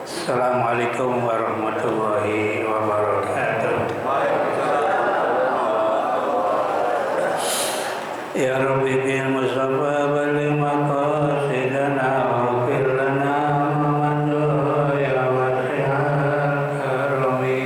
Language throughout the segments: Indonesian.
Assalamualaikum warahmatullahi wabarakatuh. Ya Rabbi bil Mustafa balligh maqasidana waghfir lana ma madha ya wasi'al karami.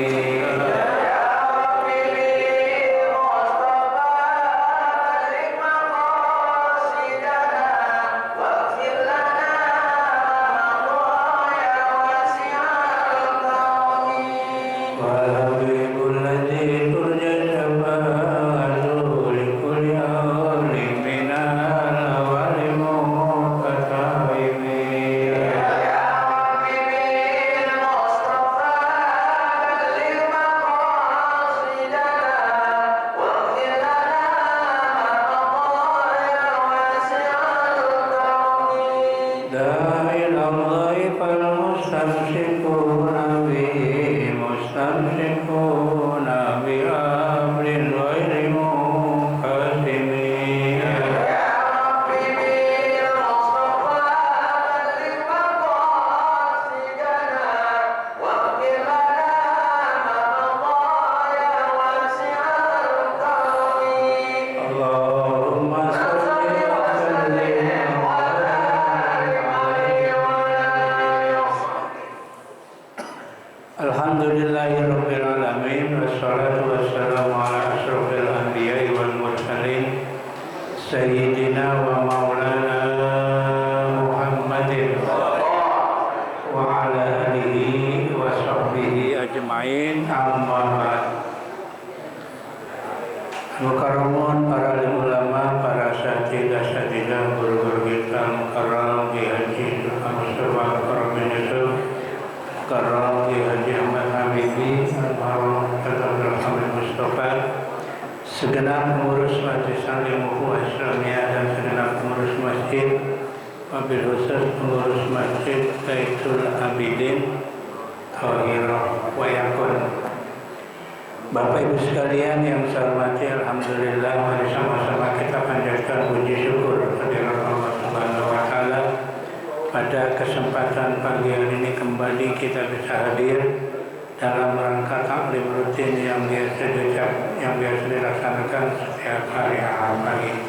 Alhamdulillahirrabbilalamin. Wassalatu wassalamu ala ashrafil anbiya'i wal mursalin Sayyidina wa maulana Muhammadin wa ala alihi wa sahbihi ajma'in. Amma ba'd. Mukarramun para ulama, para asatidzah guru-guru kita mukarram Ki Haji Mustafa Karim Yusuf, mukarram Ki Haji Ahmad Habibi, almarhum Dr. Hamid Mustafa, segenap pengurus Majelis Alim Ukhuwah Islamiyah dan segenap pengurus masjid, wabil khusus pengurus masjid Baitul Abidin Thahirah wa Yakun. Bapak Ibu sekalian yang saya hormati, alhamdulillah, mari sama-sama kita panjatkan puji syukur kehadirat Allah Subhanahu wa taala. Pada kesempatan pagi hari ini kembali kita bisa hadir dalam rangka taklim rutin yang biasa dilaksanakan setiap hari Ahad pagi.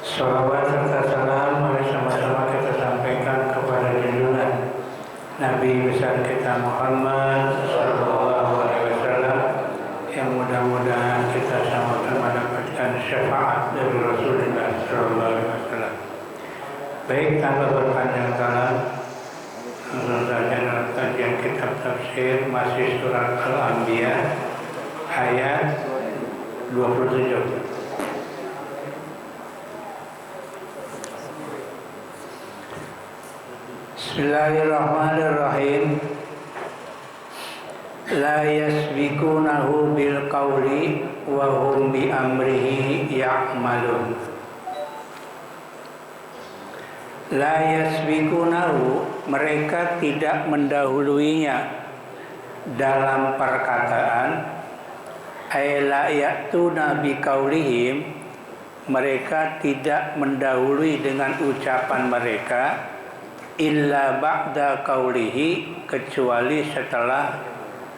Shalawat serta salam mari sama-sama kita sampaikan kepada junjungan Nabi besar kita Muhammad sallallahu alaihi wasallam, yang mudah-mudahan kita sama-sama mendapatkan syafaat dari Rasulullah sallallahu alaihi wasallam. Baik, tanpa berpanjang kala, langsung saja dalam kajian kitab tafsir masih surat Al-Anbiya ayat 27. Bismillahirrahmanirrahim. La yasbikunahu bil qawli wa hum bi amrihi ya'malun. La yasbikunahu, mereka tidak mendahuluinya dalam perkataan. Ay la ya'tuna bi qawlihim, mereka tidak mendahului dengan ucapan mereka. Illa ba'da qawlihi, kecuali setelah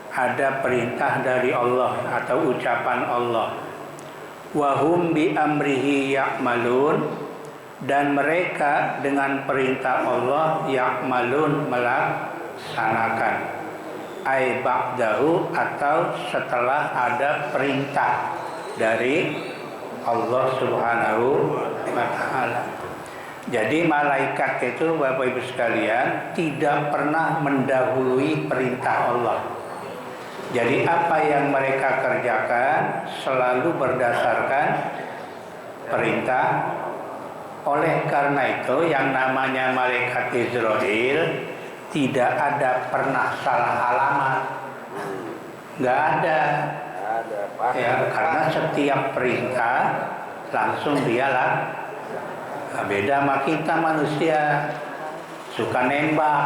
ada perintah dari Allah atau ucapan Allah. Wahum bi amrihi ya'malun, dan mereka dengan perintah Allah ya'malun, melaksanakan. Ai ba'dahu, atau setelah ada perintah dari Allah Subhanahu wa ta'ala. Jadi malaikat itu, Bapak Ibu sekalian, tidak pernah mendahului perintah Allah. Jadi apa yang mereka kerjakan selalu berdasarkan perintah. Oleh karena itu yang namanya malaikat Israel tidak ada pernah salah alamat. Nggak ada. Ya, karena setiap perintah langsung dia lah. Nah, beda sama kita manusia, suka nembak.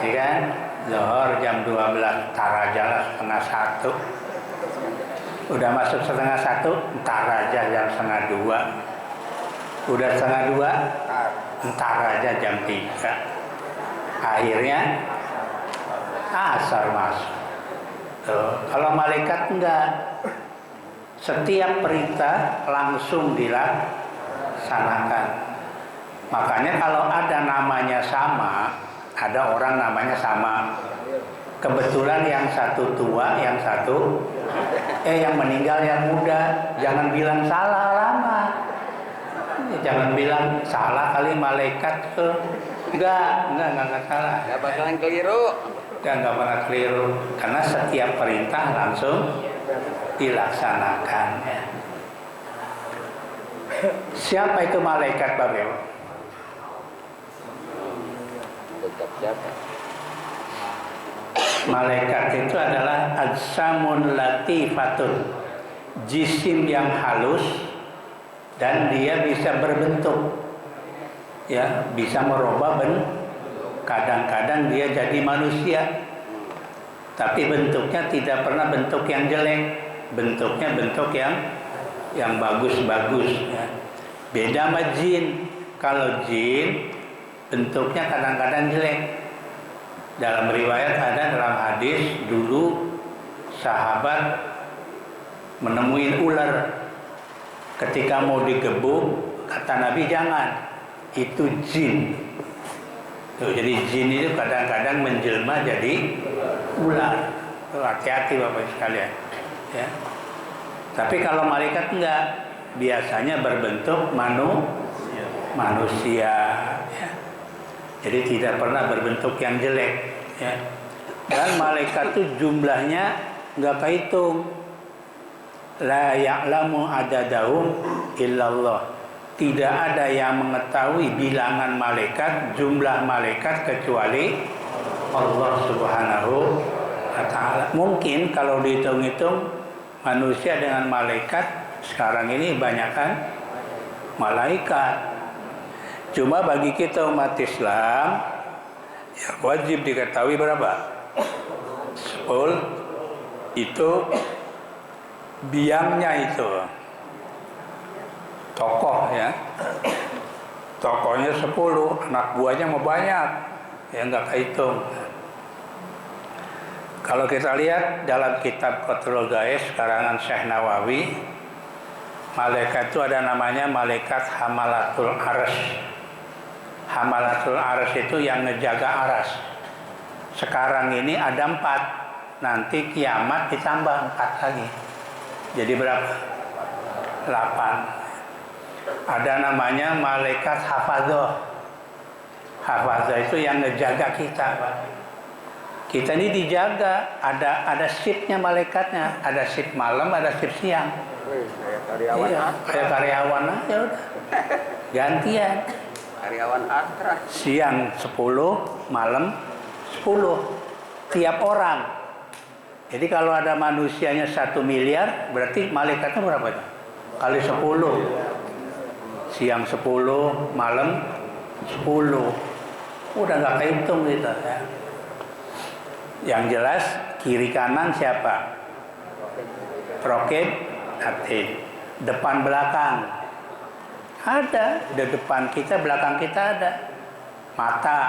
Ya kan? Zuhur jam 12, ntar aja lah setengah 1. Udah masuk setengah 1, ntar aja jam setengah 2. Udah setengah 2, ntar aja jam 3. Akhirnya asar masuk. Tuh. Kalau malaikat enggak, setiap perintah langsung dilaksanakan. Makanya kalau ada namanya sama, ada orang namanya sama, kebetulan yang satu tua, yang satu yang meninggal yang muda, jangan bilang salah lama. Jangan bilang salah kali malaikat tuh. Enggak salah. Enggak bakalan keliru. Enggak pernah keliru karena setiap perintah langsung dilaksanakan ya. Siapa itu malaikat Babel? Siapa? Malaikat itu adalah ajsamun latifatun, jisim yang halus dan dia bisa berbentuk, ya, bisa merubah bentuk. Kadang-kadang dia jadi manusia, tapi bentuknya tidak pernah bentuk yang jelek, bentuknya bentuk yang bagus-bagus. Ya. Beda sama jin. Kalau jin bentuknya kadang-kadang jelek. Dalam riwayat ada dalam hadis dulu sahabat menemuin ular. Ketika mau digebuk, kata Nabi jangan, itu jin. Tuh, jadi jin itu kadang-kadang menjelma jadi ular. Tuh, hati-hati Bapak sekalian. Ya. Tapi kalau malaikat enggak, biasanya berbentuk manusia. Ya. Jadi tidak pernah berbentuk yang jelek. Ya. Dan malaikat itu jumlahnya enggak kehitung. La ya'lamu adadahum illallah. Tidak ada yang mengetahui bilangan malaikat, jumlah malaikat kecuali Allah Subhanahu wa ta'ala. Mungkin kalau dihitung-hitung manusia dengan malaikat sekarang ini banyakkan malaikat. Cuma bagi kita umat Islam ya wajib diketahui berapa? 10 itu biangnya itu. Tokoh ya, tokohnya 10, anak buahnya mau banyak, ya nggak kehitung. Kalau kita lihat dalam kitab Qatrul Ghaith karangan Syekh Nawawi, malaikat itu ada namanya malaikat Hamalatul Arsy. Hamalatul Arsy itu yang ngejaga aras. Sekarang ini ada 4, nanti kiamat ditambah 4 lagi. Jadi berapa? 8. Ada namanya malaikat hafadzah. Hafadzah itu yang ngejaga kita, Pak. Kita ini dijaga, ada shiftnya malaikatnya, ada shift malam, ada shift siang. Kayak karyawan. Iya, kayak karyawan aja udah. Gantian. Karyawan Astra. Siang 10, malam 10. Tiap orang. Jadi kalau ada manusianya 1 miliar, berarti malaikatnya berapa? Kali 10. Siang 10, malam 10. Udah gak kehitung gitu ya. Yang jelas kiri kanan siapa? Rokib, atid. Depan belakang ada. Di depan kita, belakang kita ada. Mata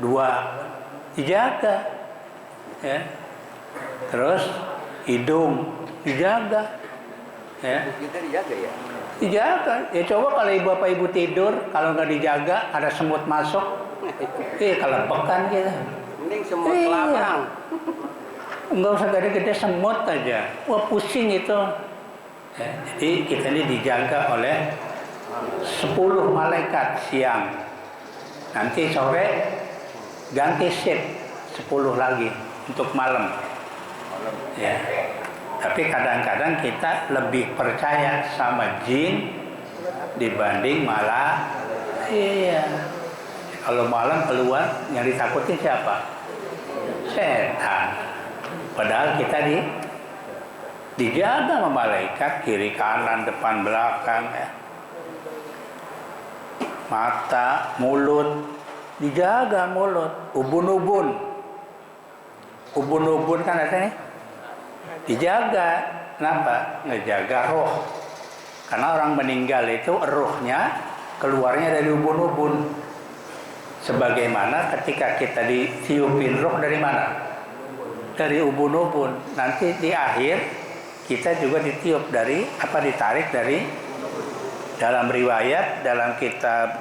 2 dijaga ya. Terus hidung dijaga ya. Kita dijaga ya. Dijaga. Ya coba kalau bapak ibu tidur, kalau nggak dijaga ada semut masuk, kelepekan gitu. Mending semut kelabang. Nggak usah gede-gede, semut aja. Wah pusing itu. Ya, jadi kita ini dijaga oleh 10 malaikat siang. Nanti sore ganti shift 10 lagi untuk malam. Ya. Tapi kadang-kadang kita lebih percaya sama jin dibanding iya. Kalau malam keluar yang ditakutin siapa? Setan. Padahal kita dijaga sama malaikat kiri kanan depan belakang ya. Mata, mulut dijaga, mulut, ubun-ubun kan ada nih. Dijaga, kenapa? Ngejaga roh. Karena orang meninggal itu ruhnya keluarnya dari ubun-ubun. Sebagaimana ketika kita ditiupin ruh dari mana? Dari ubun-ubun. Nanti di akhir kita juga ditiup dari ditarik dari dalam riwayat dalam kitab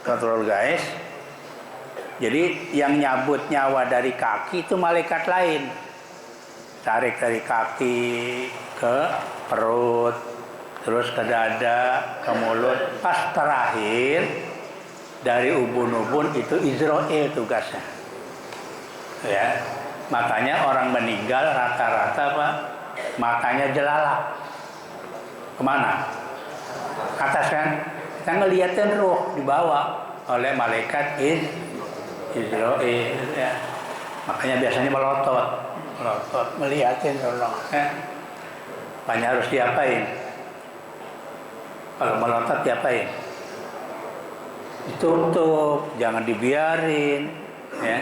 Kontrol Gaes. Jadi yang nyabut nyawa dari kaki itu malaikat lain. Tarik dari kaki ke perut, terus ke dada, ke mulut. Pas terakhir dari ubun-ubun itu Israel tugasnya. Ya, makanya orang meninggal rata-rata matanya jelalak. Kemana? Atas kan? Kita ngeliatin ruh dibawa oleh malaikat Israel. Ya. Makanya biasanya melotot, melihatin Allah. Ya. Makanya harus diapain? Kalau melotot diapain? Ditutup, jangan dibiarin. Ya.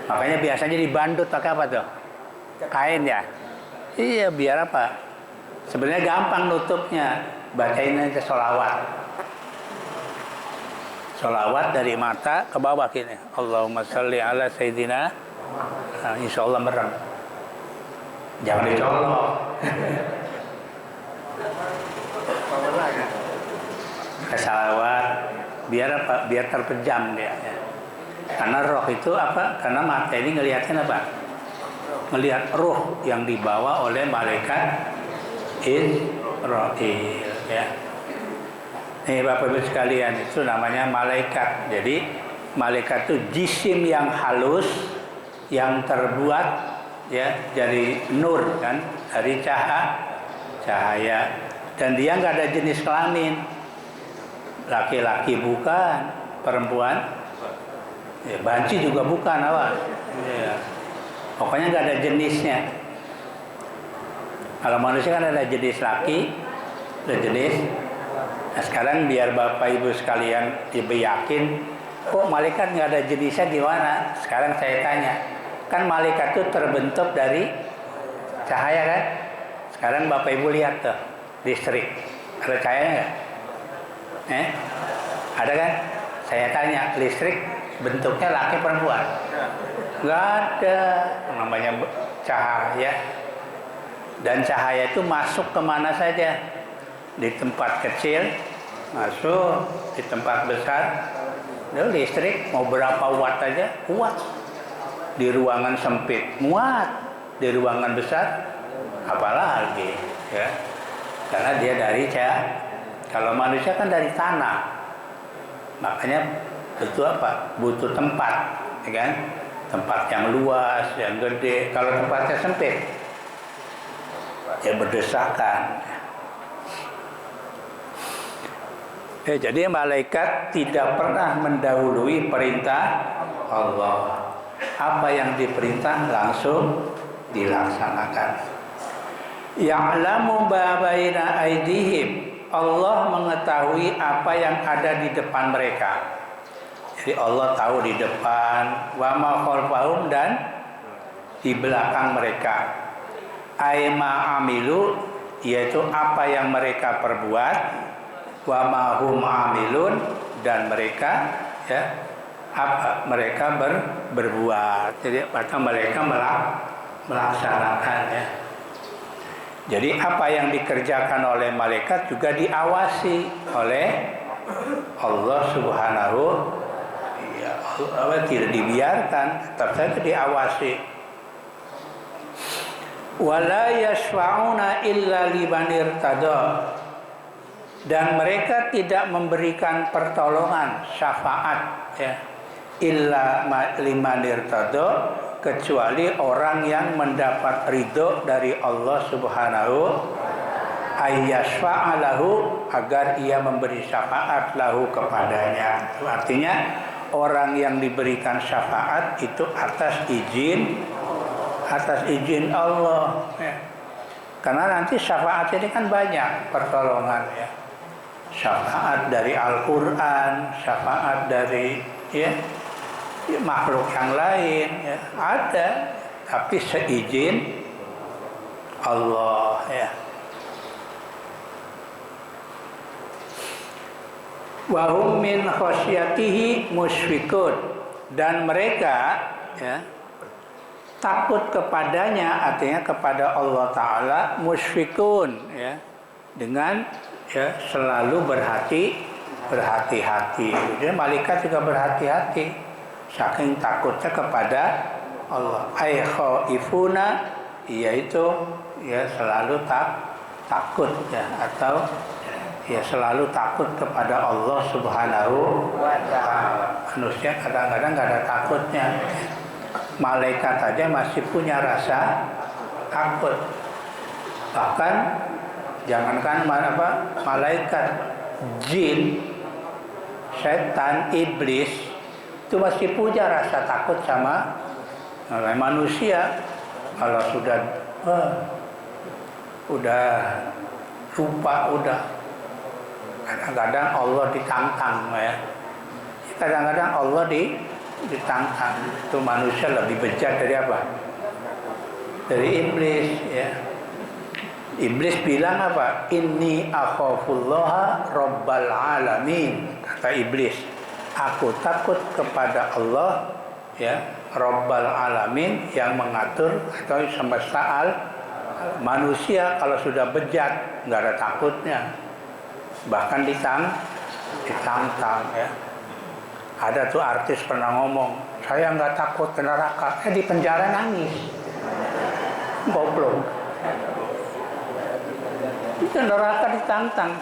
Makanya biasanya dibandut pakai apa tuh? Kain ya? Iya, biar apa? Sebenarnya gampang nutupnya. Bacain aja sholawat. Sholawat dari mata ke bawah gini. Allahumma sholli ala sayyidina. Nah, insya Allah merem. Jangan dicolok. Sholawat. Biar apa? Biar terpejam dia. Ya. Karena roh itu apa? Karena mata ini ngeliatin apa? Ngelihat roh yang dibawa oleh malaikat Israel. Ya. Nih Bapak Ibu sekalian, itu namanya malaikat. Jadi malaikat itu jisim yang halus, yang terbuat ya dari nur kan, dari cahaya. Dan dia nggak ada jenis kelamin. Laki-laki bukan, perempuan, ya, banci juga bukan, apa? Ya. Pokoknya nggak ada jenisnya. Kalau manusia kan ada jenis laki, ada jenis. Nah sekarang biar Bapak Ibu sekalian Ibu yakin, kok malaikat nggak ada jenisnya gimana? Sekarang saya tanya, kan malaikat itu terbentuk dari cahaya kan? Sekarang Bapak Ibu lihat tuh, listrik, ada cahayanya nggak? Ada kan? Saya tanya, listrik bentuknya laki perempuan? Nggak ada, namanya cahaya. Dan cahaya itu masuk kemana saja. Di tempat kecil masuk, di tempat besar listrik mau berapa watt aja kuat. Di ruangan sempit muat, di ruangan besar apalagi ya. Karena dia dari cahaya. Kalau manusia kan dari tanah, makanya itu apa? Butuh tempat, ya kan? Tempat yang luas, yang gede. Kalau tempatnya sempit, ya berdesakan. Jadi malaikat tidak pernah mendahului perintah Allah. Apa yang diperintah langsung dilaksanakan. Ya'lamu ma baina aydihim. Allah mengetahui apa yang ada di depan mereka. Jadi Allah tahu di depan, wa ma khalfahum, dan di belakang mereka. Aima amilu, yaitu apa yang mereka perbuat, wa ma hum amilun, dan mereka ya apa mereka berbuat. Jadi mereka melaksanakan ya. Jadi apa yang dikerjakan oleh malaikat juga diawasi oleh Allah Subhanahu ya, Allah tidak dibiarkan, tetap saja diawasi. Wala yashfa'una illa liman irtada. Dan mereka tidak memberikan pertolongan syafaat ya illa liman irtada, kecuali orang yang mendapat ridho dari Allah Subhanahu ayyashfa'alahu, agar ia memberi syafaat lahu kepadanya. Artinya orang yang diberikan syafaat itu atas izin Allah ya. Karena nanti syafaat ini kan banyak pertolongan ya. Syafaat dari Al-Quran, syafaat dari ya makhluk yang lain ya, ada, tapi seizin Allah ya. Wa hum min khasyatihi musyfiqun, dan mereka ya takut kepadanya, artinya kepada Allah Ta'ala, musyfiqun ya, dengan ya selalu berhati-hati. Jadi malaikat juga berhati-hati saking takutnya kepada Allah. Ay khaifuna, yaitu ya selalu takut ya, atau ya selalu takut kepada Allah Subhanahu wa Ta'ala. Manusia kadang-kadang nggak ada takutnya. Malaikat aja masih punya rasa takut. Bahkan jangankan malaikat, jin, setan, iblis itu masih punya rasa takut sama manusia. Kalau sudah lupa, kadang-kadang Allah ditantang ya. Kadang-kadang Allah ditantang. Itu manusia lebih bejat dari apa? Dari iblis ya. Iblis bilang apa? Inni akhafullaha rabbal alamin. Kata iblis, aku takut kepada Allah ya, rabbal alamin, yang mengatur atau semesta manusia. Kalau sudah bejat nggak ada takutnya, bahkan ditantang ya. Ada tuh artis pernah ngomong, saya nggak takut ke neraka, di penjara nangis, goblok. Di neraka ditantang,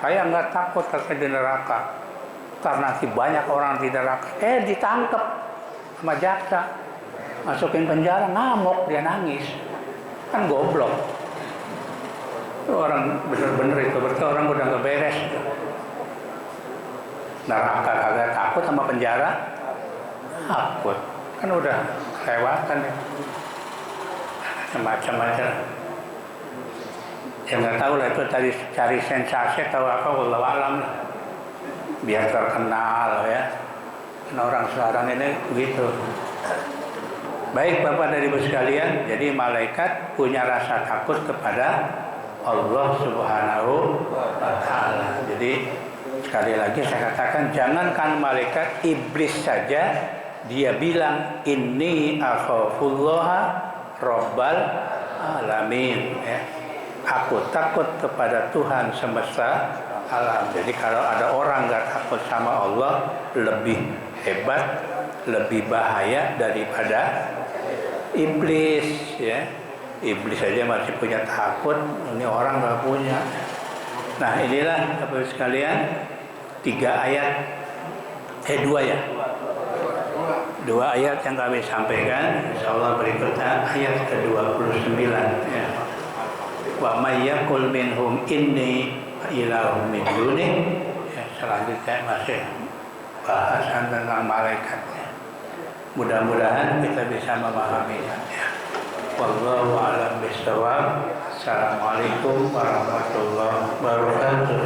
saya nggak takut di neraka, karena nanti banyak orang di neraka. Ditangkap sama jaksa, masukin penjara, ngamuk, dia nangis, kan goblok. Itu orang bener-bener itu, berarti orang udah nggak beres. Neraka kagak takut, sama penjara takut, kan udah kelewatan ya. Macam-macam. Ya nggak tahu lah, itu tadi cari sensasi atau apa, wallahu alam lah, biar terkenal ya. Karena orang sekarang ini begitu. Baik Bapak dan Ibu sekalian, jadi malaikat punya rasa takut kepada Allah Subhanahu wa Ta'ala. Jadi sekali lagi saya katakan, jangankan malaikat, iblis saja dia bilang inni akhafullaha rabbal alamin ya. Aku takut kepada Tuhan semesta alam. Jadi kalau ada orang nggak takut sama Allah, lebih hebat, lebih bahaya daripada iblis ya. Iblis saja masih punya takut, ini orang nggak punya. Nah inilah Bapak sekalian, 2 ayat yang kami sampaikan. Insyaallah berikutnya ayat ke-29 ya. Wa may yaqul minhum inni ilahun min duni ya, selanjutnya masih bahasan tentang malaikat ya. Mudah-mudahan kita bisa memahaminya ya. Wallahu a'lam bishawab. Assalamualaikum warahmatullahi wabarakatuh.